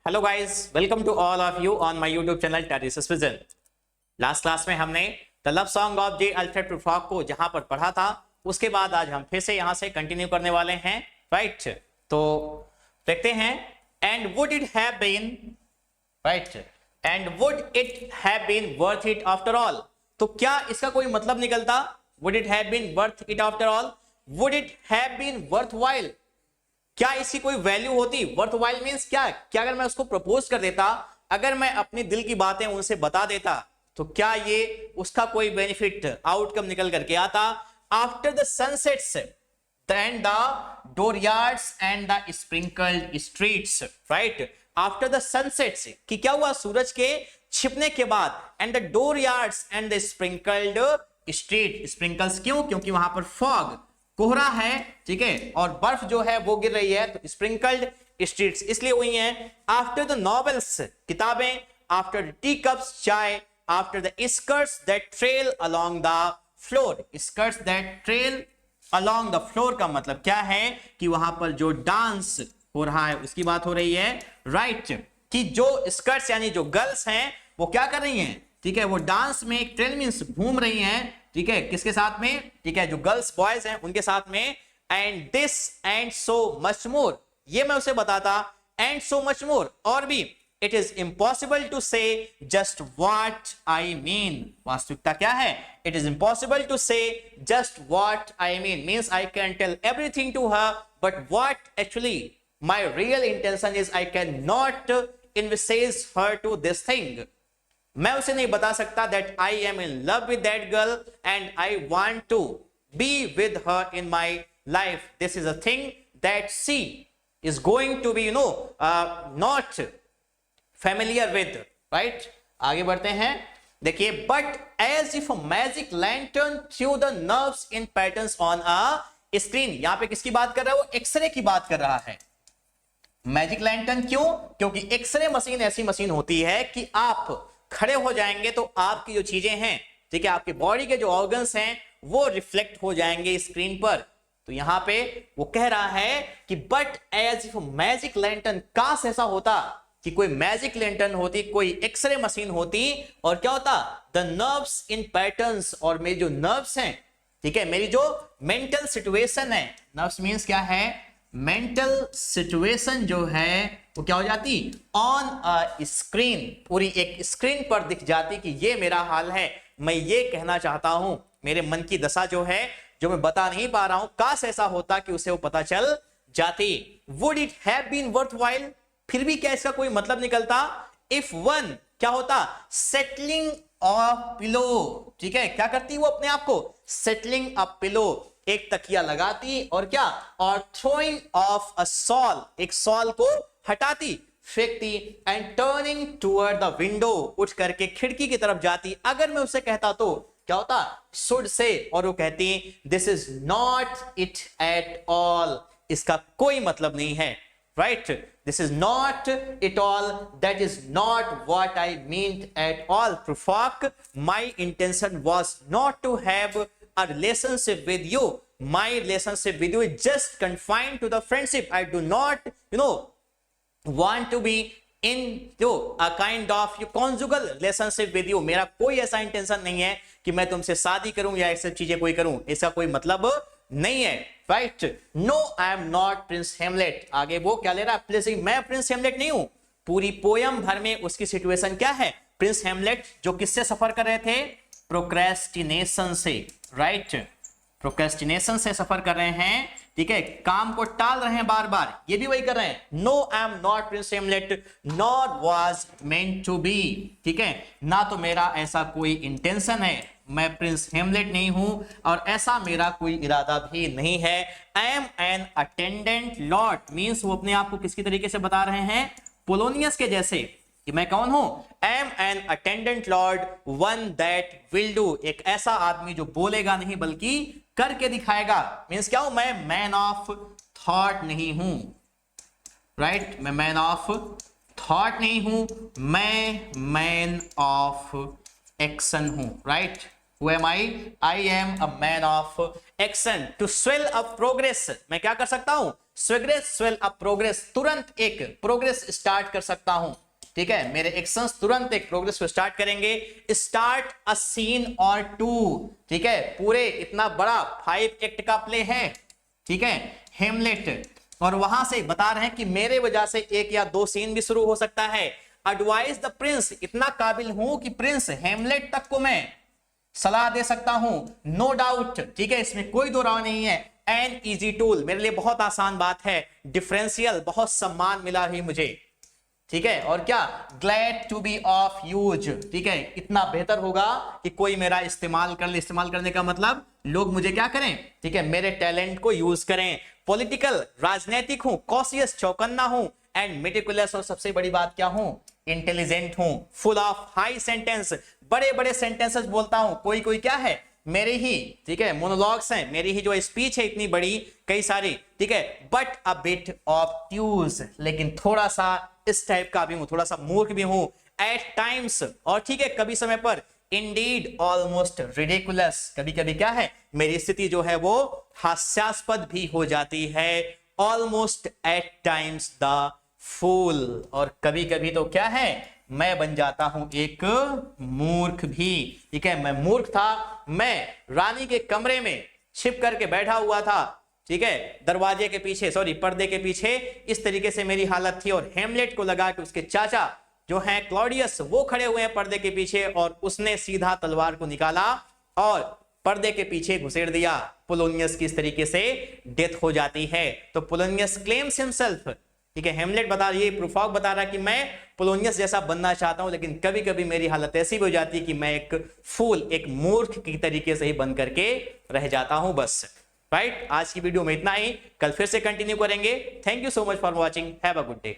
Hello guys, welcome to all of you on my YouTube channel टेरिस vision. Last class में हमने the love song of J Alfred Prufrock को जहां पर पढ़ा था, उसके बाद आज हम फिर से यहां से कंटिन्यू करने वाले हैं, राइट। तो देखते हैं, and would it have been, right, and would it have been worth it after all. तो क्या इसका कोई मतलब निकलता? Would it have been worth it after all, would it have been worth while, क्या इसकी कोई वैल्यू होती? वर्थ वाइल मीन्स क्या अगर मैं उसको प्रपोज कर देता, अगर मैं अपनी दिल की बातें उनसे बता देता, तो क्या ये उसका कोई बेनिफिट आउटकम निकल करके आता? After the sunsets and the dooryards and the sprinkled streets, right. After the sunsets कि क्या हुआ? सूरज के छिपने के बाद, and the dooryards and the sprinkled street. Sprinkles क्यों? क्योंकि वहां पर फॉग, कोहरा है, ठीक है, और बर्फ जो है वो गिर रही है, तो स्प्रिंकल्ड स्ट्रीट्स इसलिए हुई हैं। आफ्टर द नॉवेल्स किताबें, आफ्टर द टी कप्स चाय, after the skirts that trail along the floor. Skirts that trail along the floor का मतलब क्या है कि वहां पर जो डांस हो रहा है उसकी बात हो रही है, राइट। कि जो स्कर्ट्स यानी जो गर्ल्स हैं वो क्या कर रही हैं, ठीक है, वो डांस में, एक ट्रेल मीन्स घूम रही हैं, ठीक है, किसके साथ में? ठीक है, जो गर्ल्स बॉयज हैं उनके साथ में। And this and so much more, ये मैं उसे बताता, एंड सो मच मोर, और भी। It is impossible to say just what I mean. वास्तविकता क्या है? It is impossible to say just what I mean means I can tell everything to her, but what actually my real intention is I can not envisage her to this thing. मैं उसे नहीं बता सकता that I am in love with that girl and I want to be with her in my life. This is a thing that she is going to be not familiar with, right. आगे बढ़ते हैं, देखिए, but as if magic lantern threw the nerves in patterns on a screen. यहां पे किसकी बात कर रहा है? वो एक्सरे की बात कर रहा है। मैजिक लैंटर्न क्यों? क्योंकि एक्सरे मशीन ऐसी मशीन होती है कि आप खड़े हो जाएंगे तो आपकी जो चीजें हैं, ठीक है, आपके बॉडी के जो ऑर्गन्स हैं वो रिफ्लेक्ट हो जाएंगे स्क्रीन पर। तो यहां पे वो कह रहा है कि but as if magic lantern, काश ऐसा होता कि कोई मैजिक लैंटर्न होती, कोई एक्सरे मशीन होती, और क्या होता? द नर्व्स इन पैटर्न्स, और मेरी जो नर्व्स हैं, ठीक है, मेरी जो मेंटल सिचुएशन है, नर्व्स मीन्स क्या है? मेंटल सिचुएशन जो है वो क्या हो जाती? ऑन अ स्क्रीन, पूरी एक स्क्रीन पर दिख जाती कि ये मेरा हाल है, मैं ये कहना चाहता हूं, मेरे मन की दशा जो है, जो मैं बता नहीं पा रहा हूं, काश ऐसा होता कि उसे वो पता चल जाती। Would it have been worth while, फिर भी क्या इसका कोई मतलब निकलता? इफ वन, क्या होता? सेटलिंग अ पिलो, ठीक है, क्या करती वो अपने आप को? सेटलिंग अ पिलो, एक तकिया लगाती, और क्या? और थ्रोइंग ऑफ अ सॉल, एक सॉल को हटाती, फेंकती, and turning toward the window, उठ करके खिड़की की तरफ जाती। अगर मैं उसे कहता तो क्या होता? शुड से, और वो कहती this is not it at all, इसका कोई मतलब नहीं है, right. This is not it all, that is not what I mean at all. Prufrock, my intention was not to have a relationship with you. My relationship with you is just confined to the friendship. I do not, want to be in a kind of conjugal relationship with you. मेरा कोई ऐसा intention नहीं है कि मैं तुमसे शादी करूं या ऐसी चीजें कोई करूं, इसका कोई मतलब नहीं है, right. No, I am not Prince Hamlet. आगे वो क्या ले रहा है? मैं प्रिंस हेमलेट नहीं हूं। पूरी पोयम भर में उसकी सिचुएशन क्या है? प्रिंस हेमलेट जो किससे सफर कर रहे थे? प्रोक्रेस्टिनेशन से, राइट। प्रोक्रेस्टिनेशन से सफर कर रहे हैं, ठीक है, काम को टाल रहे हैं बार बार, ये भी वही कर रहे हैं। No, I am not Prince Hamlet, not was meant to be, ठीक है, ना तो मेरा ऐसा कोई इंटेंशन है, मैं प्रिंस हेमलेट नहीं हूं, और ऐसा मेरा कोई इरादा भी नहीं है। I am an attendant lord means वो अपने आप को किसकी तरीके से बता रहे हैं? पोलोनियस के जैसे, कि मैं कौन हूं? Am an attendant lord, one that will do, एक ऐसा आदमी जो बोलेगा नहीं बल्कि करके दिखाएगा। मींस क्या हूं? मैं मैन ऑफ थॉट नहीं हूं, राइट। मैं मैन ऑफ थॉट नहीं हूं, मैं मैन ऑफ एक्शन हूं, right. Who am I? I am a man of action. To swell up progress, मैं क्या कर सकता हूं? स्विग्रेसवेल अ प्रोग्रेस, तुरंत एक प्रोग्रेस स्टार्ट कर सकता हूं। ठीक है, मेरे एक्शंस तुरंत एक प्रोग्रेस को स्टार्ट करेंगे। स्टार्ट अ सीन और टू, ठीक है, पूरे इतना बड़ा 5 एक्ट का प्ले है, ठीक है, हेमलेट, और वहां से बता रहे हैं कि मेरे वजह से 1 या 2 सीन भी शुरू हो सकता है। एडवाइस द प्रिंस, इतना काबिल हूं कि प्रिंस हेमलेट तक को मैं सलाह दे सकता हूं। नो डाउट, ठीक है, इसमें कोई दो राय नहीं है। एन इजी टूल, मेरे लिए बहुत आसान बात है। डिफरेंशियल, बहुत सम्मान मिला ही मुझे, ठीक है, और क्या, glad to be of use, ठीक है, इतना बेहतर होगा कि कोई मेरा इस्तेमाल कर ले। इस्तेमाल करने का मतलब लोग मुझे क्या करें, ठीक है, मेरे टैलेंट को यूज करें। पॉलिटिकल, राजनीतिक हूं, कॉशियस, चौकन्ना हूं, एंड मेटिकुलस, और सबसे बड़ी बात क्या हूं, इंटेलिजेंट हूं। फुल ऑफ हाई सेंटेंस, बड़े बड़े सेंटेंसेस बोलता हूं। कोई कोई क्या है, मेरे ही, ठीक है, मोनोलॉग्स हैं, मेरी ही जो स्पीच है इतनी बड़ी, कई सारी, ठीक है, बट अ बिट ऑब्ट्यूज, लेकिन थोड़ा सा इस टाइप का भी हूं, थोड़ा सा मूर्ख भी हूं एट टाइम्स, और ठीक है, कभी समय पर इंडीड ऑलमोस्ट रिडिकुलस, कभी कभी क्या है, मेरी स्थिति जो है वो हास्यास्पद भी हो जाती है। Almost at times the fool, और कभी कभी तो क्या है, मैं बन जाता हूं एक मूर्ख भी, ठीक है, मैं मूर्ख था। मैं रानी के कमरे में छिप करके बैठा हुआ था, ठीक है, दरवाजे के पीछे, सॉरी, पर्दे के पीछे, इस तरीके से मेरी हालत थी। और हेमलेट को लगा कि उसके चाचा जो हैं क्लॉडियस, वो खड़े हुए हैं पर्दे के पीछे, और उसने सीधा तलवार को निकाला और पर्दे के पीछे घुसेड़ दिया। पोलोनियस की इस तरीके से डेथ हो जाती है। तो पोलोनियस क्लेम्स हिमसेल्फ, ठीक है, हेमलेट बता रही है, प्रूफॉक बता रहा है कि मैं पोलोनियस जैसा बनना चाहता हूं, लेकिन कभी कभी मेरी हालत ऐसी हो जाती है कि मैं एक फूल, एक मूर्ख की तरीके से ही बन करके रह जाता हूं, बस। राइट, आज की वीडियो में इतना ही, कल फिर से कंटिन्यू करेंगे। Thank you so much for watching, have a good day.